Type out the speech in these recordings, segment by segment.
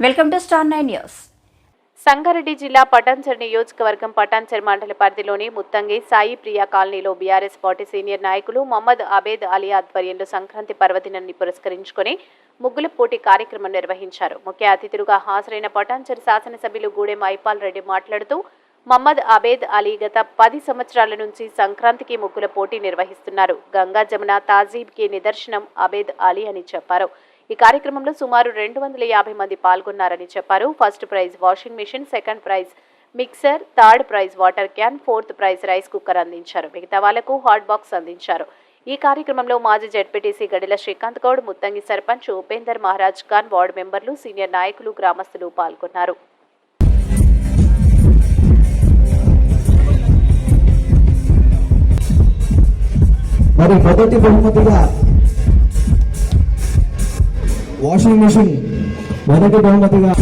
Welcome to star 9 news. Sangareddy జిల్లా పటాన్చెరు నియోజకవర్గం పటాన్చెరు మండల పరిధిలోని ముత్తంగి సాయి ప్రియా కాలనీలో బీఆర్ఎస్ పార్టీ సీనియర్ నాయకులు మొహమ్మద్ అబేద్ అలీ ఆధ్వర్యంలో సంక్రాంతి పర్వదినాన్ని పురస్కరించుకుని ముగ్గుల పోటీ కార్యక్రమం నిర్వహించారు. ముఖ్య అతిథులుగా హాజరైన పటాన్చెరు శాసనసభ్యులు గూడెం ఐపాల్ రెడ్డి మాట్లాడుతూ మొహమ్మద్ అబేద్ అలీ గత 10 సంవత్సరాల నుంచి సంక్రాంతికి ముగ్గుల పోటీ నిర్వహిస్తున్నారు. గంగా జమున తాజీబ్కి నిదర్శనం అబేద్ అలీ అని చెప్పారు. ఈ కార్యక్రమంలో సుమారు 250 మంది పాల్గొన్నారని చెప్పారు. First prize washing machine, second prize mixer, third prize water can, fourth prize rice cooker అందించారు. మిగతా వాళ్లకు హాట్ బాక్స్ అందించారు. ఈ కార్యక్రమంలో మాజీ జెడ్పీటీసీ గడిల శ్రీకాంత్ గౌడ్, ముత్తంగి సర్పంచ్ ఉపేందర్ మహారాజ్ ఖాన్, వార్డు మెంబర్లు, సీనియర్ నాయకులు, గ్రామస్తులు పాల్గొన్నారు. మరి మొదటి బహుమతిగా వాషింగ్ మెషిన్ మొదటి బహుమతిగా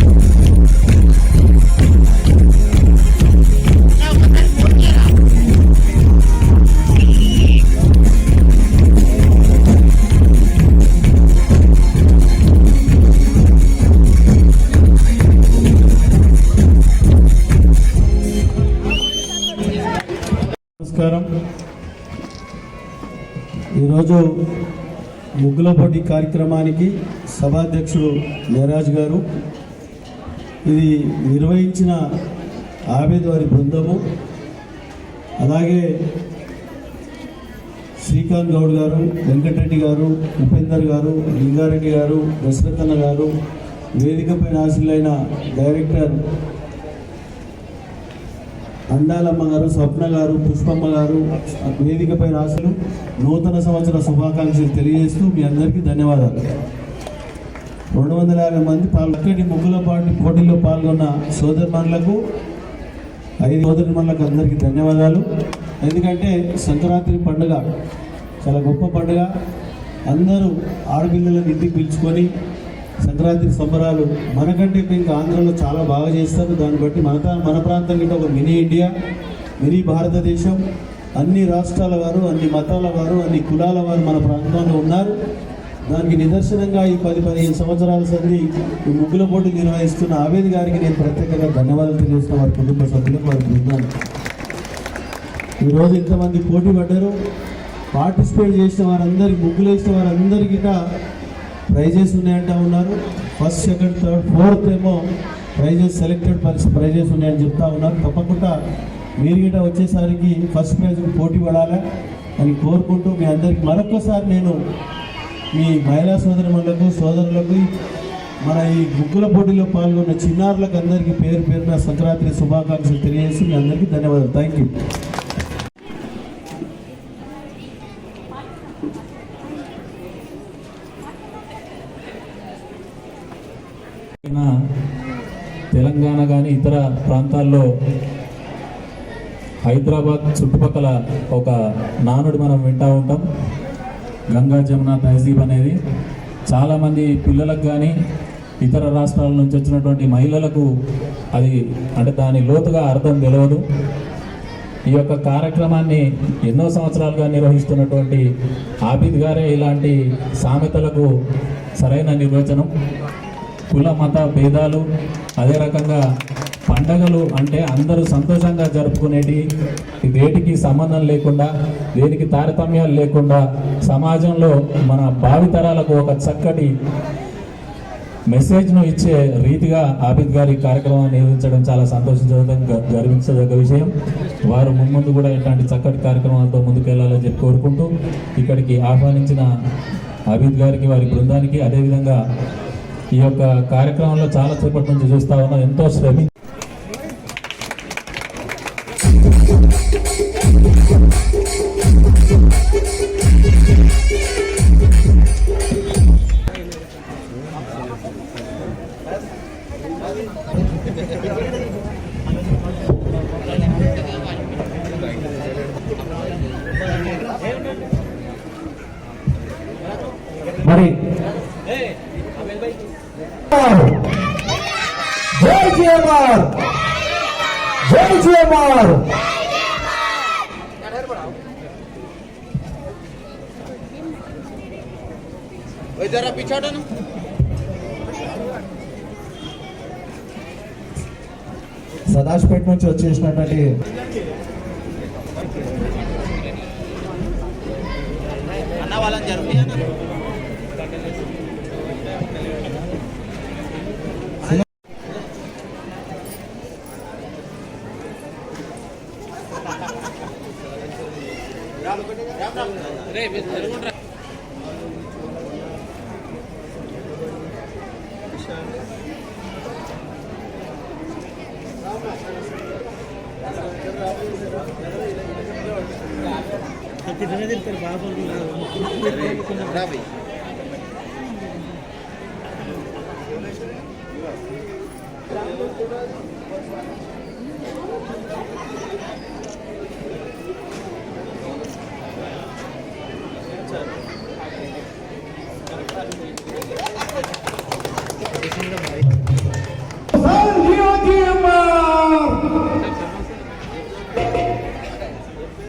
నమస్కారం. ఈరోజు ముగ్గుల పోటీ కార్యక్రమానికి సభాధ్యక్షుడు మేరాజ్ గారు, ఇది నిర్వహించిన ఆబేద్ వారి బృందము, అలాగే శ్రీకాంత్ గౌడ్ గారు, వెంకటరెడ్డి గారు, ఉపేందర్ గారు, లింగారెడ్డి గారు, దశరథన్న గారు, వేదికపై ఆశీలైన డైరెక్టర్ అండాలమ్మ గారు, స్వప్న గారు, పుష్పమ్మ గారు, వేదికపై రాసులు నూతన సంవత్సర శుభాకాంక్షలు తెలియజేస్తూ మీ అందరికీ ధన్యవాదాలు. 250 మంది చక్కటి ముగ్గుల పోటీలో పాల్గొన్న సోదరిమణులకు, 5 సోదరిమణులకు అందరికీ ధన్యవాదాలు. ఎందుకంటే సంక్రాంతి పండుగ చాలా గొప్ప పండుగ. అందరూ ఆడపిల్లలను ఇంటికి పిలుచుకొని సంక్రాంతి సంబరాలు మనకంటే ఇంకా ఆంధ్రలో చాలా బాగా చేస్తారు. దాన్ని బట్టి మన ప్రాంతం కింద ఒక మినీ ఇండియా, మినీ భారతదేశం. అన్ని రాష్ట్రాల వారు, అన్ని మతాల వారు, అన్ని కులాల వారు మన ప్రాంతంలో ఉన్నారు. దానికి నిదర్శనంగా ఈ 10-15 సంవత్సరాల సంది ఈ ముగ్గుల పోటీ నిర్వహిస్తున్న ఆబేద్ గారికి నేను ప్రత్యేకంగా ధన్యవాదాలు తెలియజేసిన వారి కుటుంబ సభ్యులకు, వారి బృందానికి. ఈరోజు ఇంతమంది పోటీ పడ్డారు. పార్టిసిపేట్ చేసిన వారందరికీ, ముగ్గులు వేసిన వారందరికీ ప్రైజెస్ ఉన్నాయంటూ ఉన్నారు. ఫస్ట్, సెకండ్, థర్డ్, ఫోర్త్ ఏమో ప్రైజెస్, సెలెక్టెడ్ ప్రైజెస్ ఉన్నాయని చెప్తా ఉన్నారు. తప్పకుండా మీరు గిట వచ్చేసరికి ఫస్ట్ ప్రైజ్కి పోటీ పడాలి అని కోరుకుంటూ మీ అందరికీ మరొక్కసారి నేను మీ మహిళా సోదరులకు మన ఈ ముగ్గుల పోటీలో పాల్గొన్న చిన్నారులకు అందరికీ పేరు పేరున సంక్రాంతి శుభాకాంక్షలు తెలియజేసి మీ అందరికీ ధన్యవాదాలు. Thank you. తెలంగాణ కానీ ఇతర ప్రాంతాల్లో, హైదరాబాద్ చుట్టుపక్కల ఒక నానుడి మనం వింటూ ఉంటాం, గంగా జమున తహజీబ్ అనేది. చాలామంది పిల్లలకు కానీ ఇతర రాష్ట్రాల నుంచి వచ్చినటువంటి మహిళలకు అది అంటే దాని లోతుగా అర్థం తెలియదు. ఈ యొక్క కార్యక్రమాన్ని ఎన్నో సంవత్సరాలుగా నిర్వహిస్తున్నటువంటి ఆబిద్ గారే ఇలాంటి సామెతలకు సరైన నిర్వచనం. కుల మత భేదాలు, అదే రకంగా పండగలు అంటే అందరూ సంతోషంగా జరుపుకునేటి, వేటికి సంబంధం లేకుండా, దేనికి తారతమ్యాలు లేకుండా సమాజంలో మన భావితరాలకు ఒక చక్కటి మెసేజ్ను ఇచ్చే రీతిగా ఆబిద్ గారి కార్యక్రమాన్ని నిర్వహించడం చాలా గర్వించదగ్గ విషయం. వారు ముందు కూడా ఇట్లాంటి చక్కటి కార్యక్రమాలతో ముందుకెళ్లాలని చెప్పి కోరుకుంటూ ఇక్కడికి ఆహ్వానించిన ఆబిద్ గారికి, వారి బృందానికి, అదేవిధంగా ఈ యొక్క కార్యక్రమంలో చాలా సేపటి నుంచి చూస్తా ఉన్నాం, ఎంతో శ్రమి మరి జై జయమార్, జై జయమార్. जरा पीछे हटो ना। సదాశివపేట నుంచి వచ్చేసినటువంటి